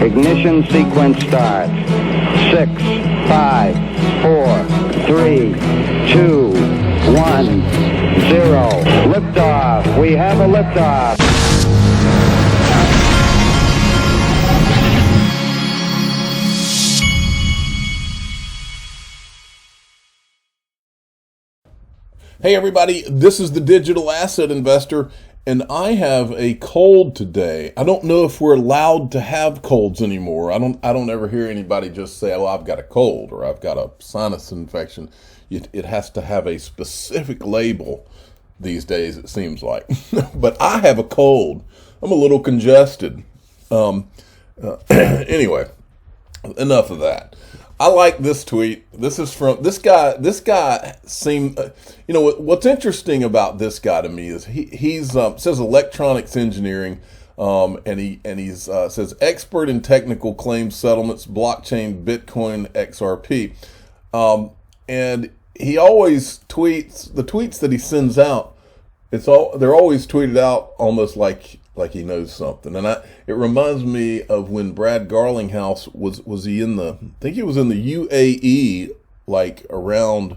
Ignition sequence starts. 6, 5, 4, 3, 2, 1, 0. Liftoff. We have a liftoff. Hey everybody, this is the Digital Asset Investor, and I have a cold today. I don't know if we're allowed to have colds anymore. I don't ever hear anybody just say, "Oh, I've got a cold" or "I've got a sinus infection." It has to have a specific label these days, it seems like. But I have a cold. I'm a little congested. Anyway, enough of that. I like this tweet. This is from this guy. This guy seemed, you know, what's interesting about this guy to me is he's says electronics engineering, and he's says expert in technical claims settlements, blockchain, Bitcoin, XRP, and he always tweets the tweets that he sends out. They're always tweeted out almost like he knows something, and it reminds me of when Brad Garlinghouse was he in the, I think he was in the UAE like around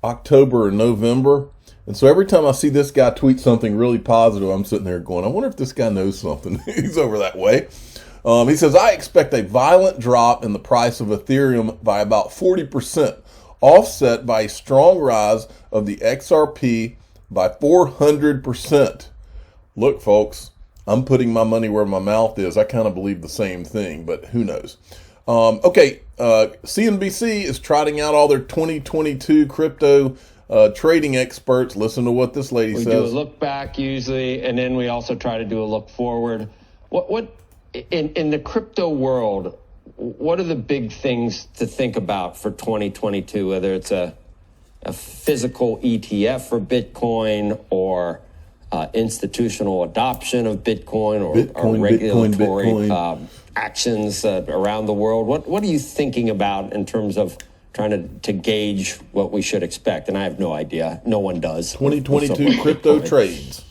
October or November, and so every time I see this guy tweet something really positive, I'm sitting there going, I wonder if this guy knows something. He's over that way. He says, I expect a violent drop in the price of Ethereum by about 40%, offset by a strong rise of the XRP by 400%. Look, folks, I'm putting my money where my mouth is. I kind of believe the same thing, but who knows? CNBC is trotting out all their 2022 crypto trading experts. Listen to what this lady says. We do a look back usually, and then we also try to do a look forward. What in the crypto world, what are the big things to think about for 2022, whether it's a physical ETF for Bitcoin or institutional adoption of Bitcoin or regulatory actions around the world? What are you thinking about in terms of trying to gauge what we should expect? And I have no idea. No one does. 2022 crypto trades.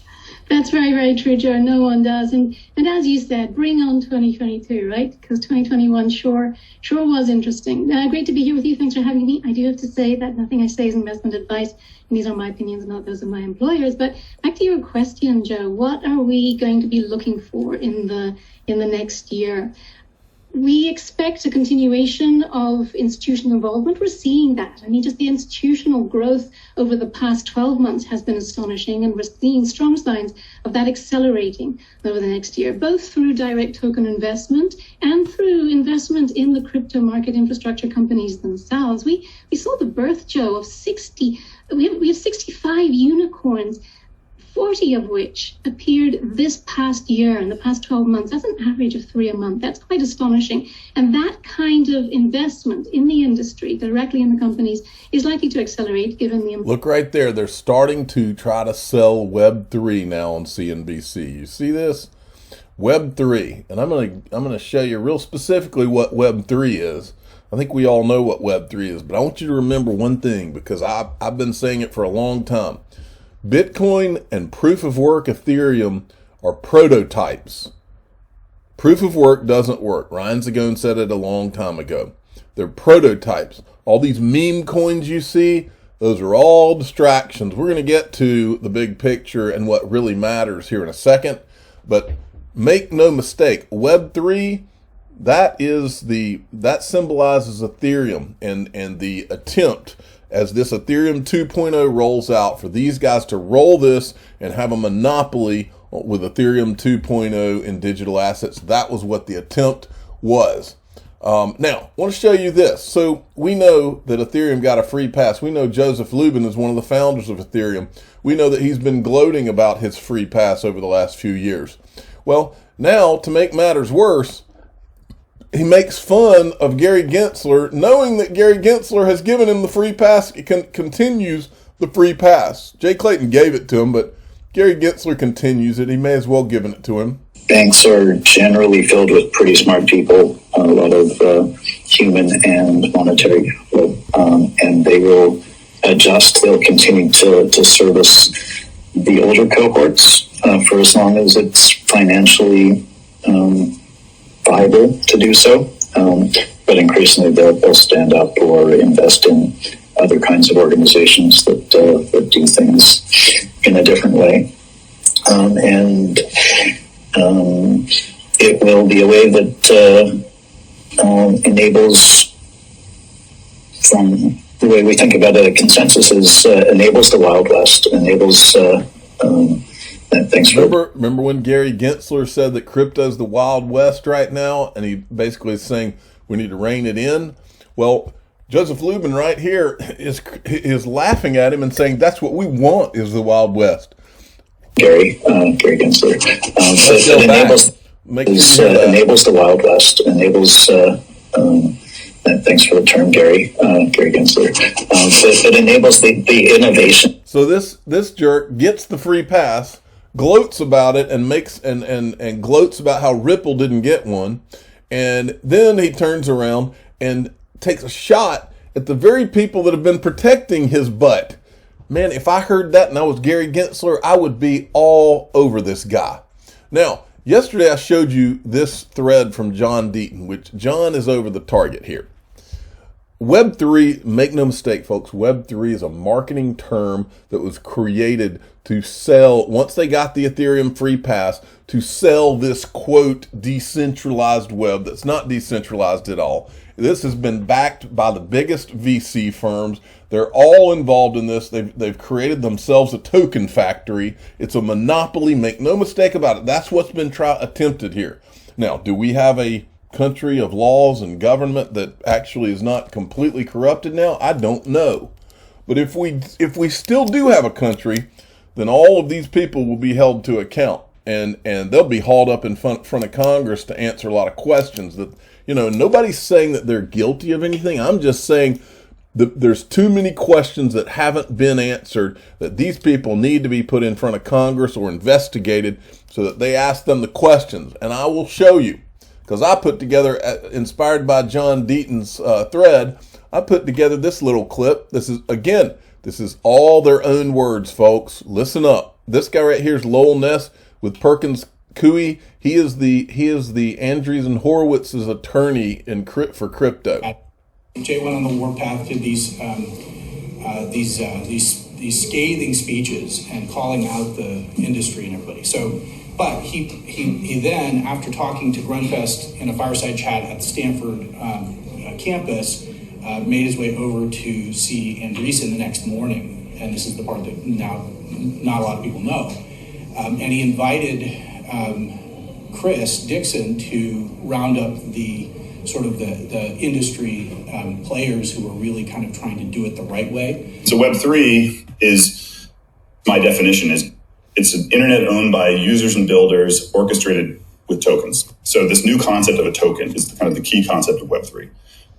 That's very, very true, Joe. No one does. And as you said, bring on 2022, right? Because 2021 sure was interesting. Great to be here with you. Thanks for having me. I do have to say that nothing I say is investment advice. And these are my opinions, not those of my employers. But back to your question, Joe, what are we going to be looking for in the next year? We expect a continuation of institutional involvement. We're seeing that. I mean, just the institutional growth over the past 12 months has been astonishing, and we're seeing strong signs of that accelerating over the next year, both through direct token investment and through investment in the crypto market infrastructure companies themselves. We saw the birth, Joe, of 60. We have 65 unicorns, 40 of which appeared this past year, in the past 12 months. That's an average of 3 a month. That's quite astonishing. And that kind of investment in the industry, directly in the companies, is likely to accelerate given the... Look right there. They're starting to try to sell Web3 now on CNBC. You see this? Web3. And I'm going to show you real specifically what Web3 is. I think we all know what Web3 is, but I want you to remember one thing, because I've been saying it for a long time. Bitcoin and proof of work Ethereum are prototypes. Proof of work doesn't work. Ryan Zagone said it a long time ago. They're prototypes. All these meme coins you see, those are all distractions. We're going to get to the big picture and what really matters here in a second. But make no mistake, Web3, that symbolizes Ethereum and the attempt as this Ethereum 2.0 rolls out for these guys to roll this and have a monopoly with Ethereum 2.0 in digital assets. That was what the attempt was. Now, I want to show you this. So we know that Ethereum got a free pass. We know Joseph Lubin is one of the founders of Ethereum. We know that he's been gloating about his free pass over the last few years. Well, now, to make matters worse, he makes fun of Gary Gensler, knowing that Gary Gensler has given him the free pass, continues the free pass. Jay Clayton gave it to him, but Gary Gensler continues it. He may as well give it to him. Banks are generally filled with pretty smart people, a lot of human and monetary capital, and they will adjust. They'll continue to service the older cohorts for as long as it's financially viable viable to do so. But increasingly they'll stand up or invest in other kinds of organizations that do things in a different way. And it will be a way that enables, from the way we think about a consensus, is enables the Wild West, enables thanks for... Remember when Gary Gensler said that crypto's the Wild West right now, and he basically is saying we need to rein it in? Well, Joseph Lubin right here is laughing at him and saying that's what we want, is the Wild West. Gary Gensler. It enables the Wild West, enables... thanks for the term, Gary Gensler. It enables the innovation. So this jerk gets the free pass, gloats about it, and makes and gloats about how Ripple didn't get one, and then he turns around and takes a shot at the very people that have been protecting his butt. Man, if I heard that and I was Gary Gensler, I would be all over this guy. Now, yesterday I showed you this thread from John Deaton, which John is over the target here. Web3, make no mistake, folks, Web3 is a marketing term that was created to sell, once they got the Ethereum free pass, to sell this, quote, decentralized web that's not decentralized at all. This has been backed by the biggest VC firms. They're all involved in this. They've created themselves a token factory. It's a monopoly, make no mistake about it. That's what's been attempted here. Now, do we have a country of laws and government that actually is not completely corrupted now? I don't know. But if we still do have a country, then all of these people will be held to account, and they'll be hauled up in front of Congress to answer a lot of questions. That, you know, nobody's saying that they're guilty of anything. I'm just saying that there's too many questions that haven't been answered, that these people need to be put in front of Congress or investigated so that they ask them the questions. And I will show you, because I put together, inspired by John Deaton's thread, I put together this little clip. This is all their own words, folks. Listen up. This guy right here is Lowell Ness with Perkins Coie. He is the Andreessen Horowitz's attorney for crypto. Jay went on the warpath, did these scathing speeches and calling out the industry and everybody. So, but he then, after talking to Grunfest in a fireside chat at the Stanford campus, made his way over to see Andreessen the next morning. And this is the part that now not a lot of people know. And he invited Chris Dixon to round up the industry players who were really kind of trying to do it the right way. So Web3 is, my definition is, it's an internet owned by users and builders, orchestrated with tokens. So this new concept of a token is kind of the key concept of Web3.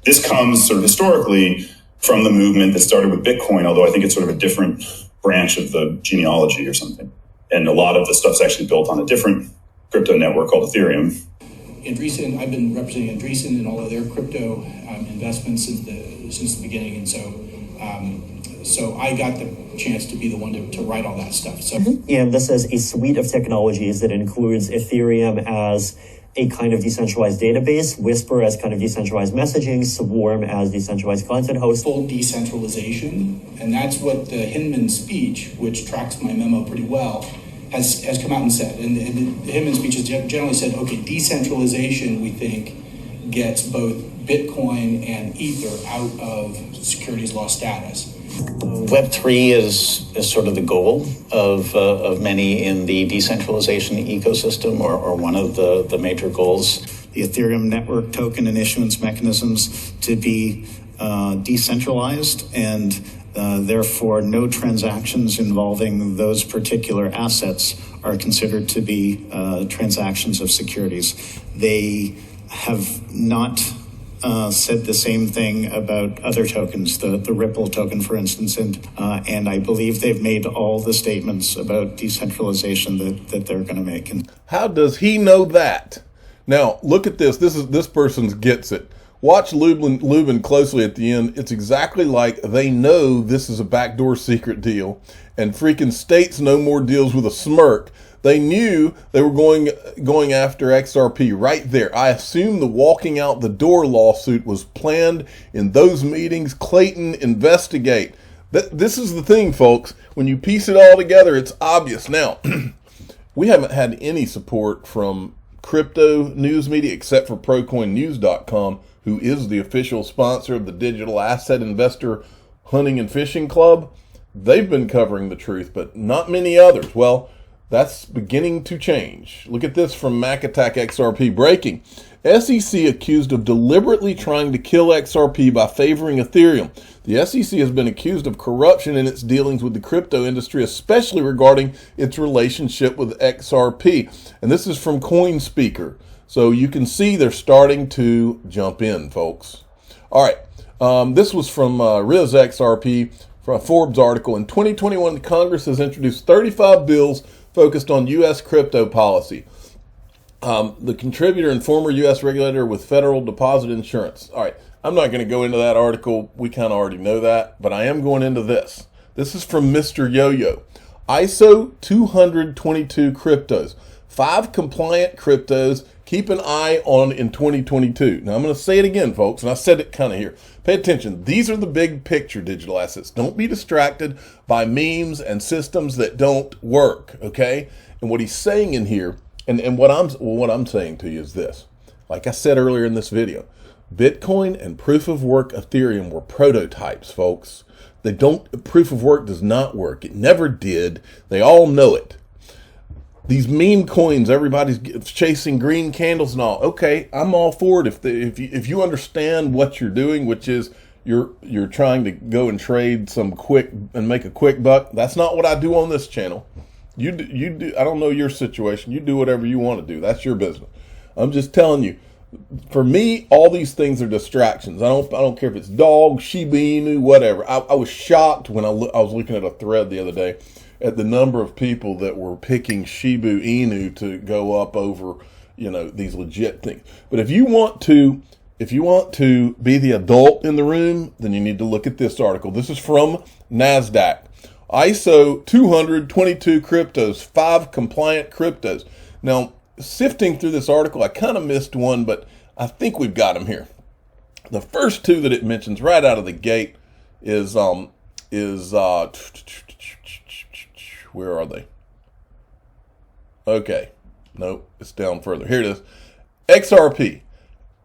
This comes sort of historically from the movement that started with Bitcoin, although I think it's sort of a different branch of the genealogy or something. And a lot of the stuff's actually built on a different crypto network called Ethereum. Andreessen, I've been representing Andreessen in all of their crypto investments since the beginning, and so I got the chance to be the one to write all that stuff. So, and this is a suite of technologies that includes Ethereum as a kind of decentralized database, Whisper as kind of decentralized messaging, Swarm as decentralized content host. Full decentralization, and that's what the Hinman speech, which tracks my memo pretty well, has come out and said. And the Hinman speech has generally said, okay, decentralization, we think, gets both Bitcoin and Ether out of securities law status. Web3 is sort of the goal of many in the decentralization ecosystem, or one of the major goals. The Ethereum network token and issuance mechanisms to be decentralized, and therefore no transactions involving those particular assets are considered to be transactions of securities. They have not said the same thing about other tokens, the Ripple token, for instance, and I believe they've made all the statements about decentralization that they're going to make. And how does he know that? Now, look at this. This person gets it. Watch Lubin closely at the end. It's exactly like they know this is a backdoor secret deal, and freaking states no more deals with a smirk They knew they were going after XRP right there. I assume the walking out the door lawsuit was planned in those meetings. Clayton, investigate. This is the thing, folks. When you piece it all together, it's obvious. Now, we haven't had any support from crypto news media except for ProCoinNews.com, who is the official sponsor of the Digital Asset Investor Hunting and Fishing Club. They've been covering the truth, but not many others. Well, that's beginning to change. Look at this from Mac Attack XRP breaking. SEC accused of deliberately trying to kill XRP by favoring Ethereum. The SEC has been accused of corruption in its dealings with the crypto industry, especially regarding its relationship with XRP. And this is from CoinSpeaker. So you can see they're starting to jump in, folks. All right. This was from Riz XRP from a Forbes article. In 2021, Congress has introduced 35 bills focused on U.S. crypto policy. The contributor and former U.S. regulator with Federal Deposit Insurance. All right, I'm not going to go into that article. We kind of already know that, but I am going into this. This is from Mr. Yo-Yo. ISO 222 cryptos. 5 compliant cryptos. Keep an eye on in 2022. Now, I'm going to say it again, folks, and I said it kind of here. Pay attention. These are the big picture digital assets. Don't be distracted by memes and systems that don't work, okay? And what he's saying in here, and what I'm saying to you is this. Like I said earlier in this video, Bitcoin and proof of work Ethereum were prototypes, folks. Proof of work does not work. It never did. They all know it. These meme coins, everybody's chasing green candles and all. Okay, I'm all for it if you understand what you're doing, which is you're trying to go and trade some quick and make a quick buck. That's not what I do on this channel. You do. I don't know your situation. You do whatever you want to do. That's your business. I'm just telling you. For me, all these things are distractions. I don't care if it's dog, Shiba Inu, whatever. I was shocked when I was looking at a thread the other day at the number of people that were picking Shiba Inu to go up over, these legit things. But if you want to be the adult in the room, then you need to look at this article. This is from NASDAQ. ISO 222 cryptos, 5 compliant cryptos. Now, sifting through this article, I kind of missed one, but I think we've got them here. The first 2 that it mentions right out of the gate is where are they? Okay. Nope, it's down further. Here it is. XRP,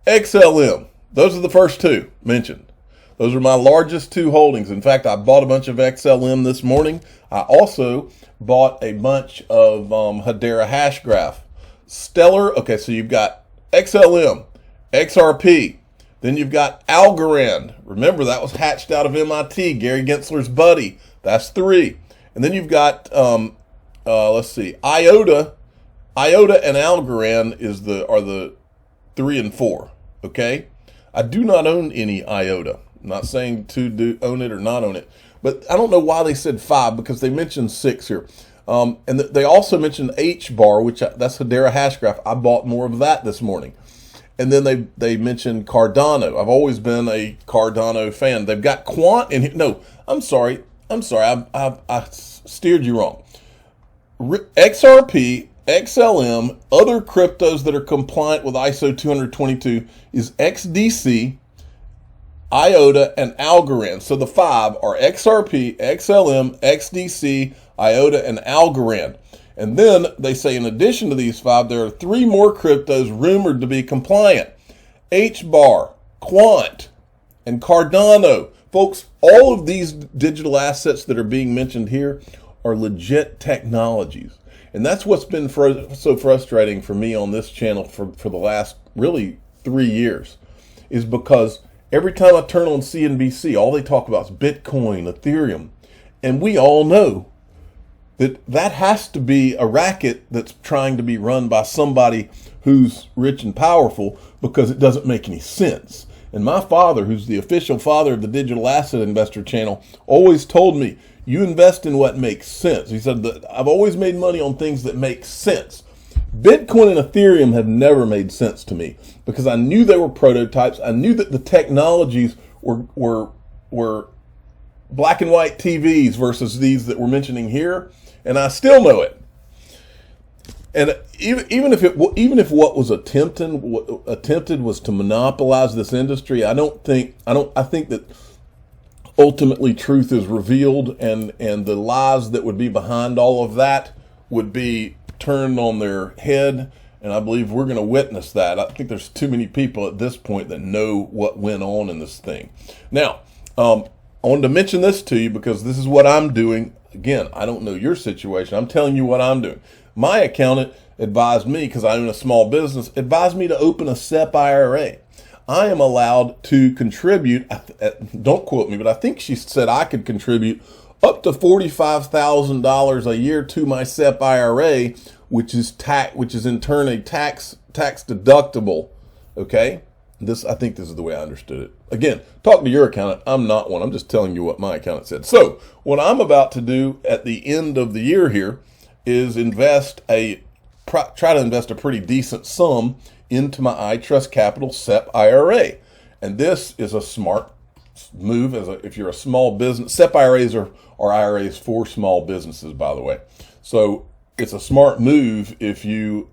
XLM. Those are the first 2 mentioned. Those are my largest 2 holdings. In fact, I bought a bunch of XLM this morning. I also bought a bunch of Hedera Hashgraph. Stellar. Okay, so you've got XLM, XRP. Then you've got Algorand. Remember, that was hatched out of MIT, Gary Gensler's buddy. That's 3. And then you've got, let's see, IOTA. IOTA and Algorand are the 3 and 4. Okay, I do not own any IOTA. I'm not saying to own it or not own it, but I don't know why they said 5 because they mentioned 6 here. And they also mentioned HBAR, that's Hedera Hashgraph. I bought more of that this morning. And then they mentioned Cardano. I've always been a Cardano fan. They've got Quant in here. No, I'm sorry. I steered you wrong. XRP, XLM, other cryptos that are compliant with ISO 222 is XDC, IOTA, and Algorand. So the 5 are XRP, XLM, XDC, IOTA, and Algorand. And then they say in addition to these 5, there are 3 more cryptos rumored to be compliant. HBAR, Quant, and Cardano. Folks, all of these digital assets that are being mentioned here are legit technologies. And that's what's been so frustrating for me on this channel for the last really 3 years, is because every time I turn on CNBC, all they talk about is Bitcoin, Ethereum. And we all know that has to be a racket that's trying to be run by somebody who's rich and powerful, because it doesn't make any sense. And my father, who's the official father of the Digital Asset Investor channel, always told me, you invest in what makes sense. He said that I've always made money on things that make sense. Bitcoin and Ethereum have never made sense to me because I knew they were prototypes. I knew that the technologies were black and white TVs versus these that we're mentioning here. And I still know it. And even if what was attempted was to monopolize this industry, I think that ultimately truth is revealed, and the lies that would be behind all of that would be turned on their head. And I believe we're going to witness that. I think there's too many people at this point that know what went on in this thing. Now, I wanted to mention this to you because this is what I'm doing. Again, I don't know your situation. I'm telling you what I'm doing. My accountant advised me, because I own a small business, advised me to open a SEP IRA. I am allowed to contribute, don't quote me, but I think she said I could contribute up to $45,000 a year to my SEP IRA, which is in turn a tax deductible. Okay, I think this is the way I understood it. Again, talk to your accountant. I'm not one. I'm just telling you what my accountant said. So what I'm about to do at the end of the year here is try to invest a pretty decent sum into my iTrustCapital SEP IRA, and this is a smart move if you're a small business. SEP IRAs are IRAs for small businesses, by the way. So it's a smart move if you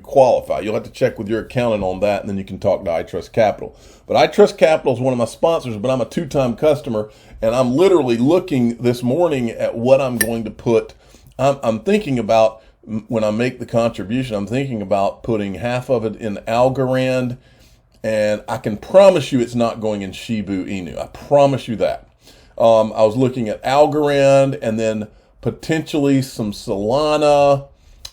qualify. You'll have to check with your accountant on that, and then you can talk to iTrustCapital. But iTrustCapital is one of my sponsors, but I'm a 2-time customer, and I'm literally looking this morning at what I'm going to put. I'm thinking about, when I make the contribution, I'm thinking about putting half of it in Algorand, and I can promise you it's not going in Shibu Inu. I promise you that. I was looking at Algorand, and then potentially some Solana,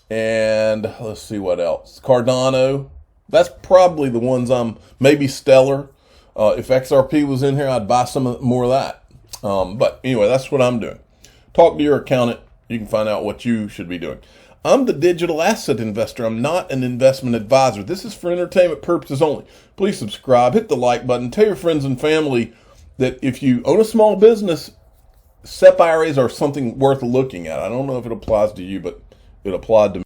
and let's see what else. Cardano. That's probably the ones maybe Stellar. If XRP was in here, I'd buy some more of that. But anyway, that's what I'm doing. Talk to your accountant. You can find out what you should be doing. I'm the digital asset investor. I'm not an investment advisor. This is for entertainment purposes only. Please subscribe, hit the like button, tell your friends and family that if you own a small business, SEP IRAs are something worth looking at. I don't know if it applies to you, but it applied to me.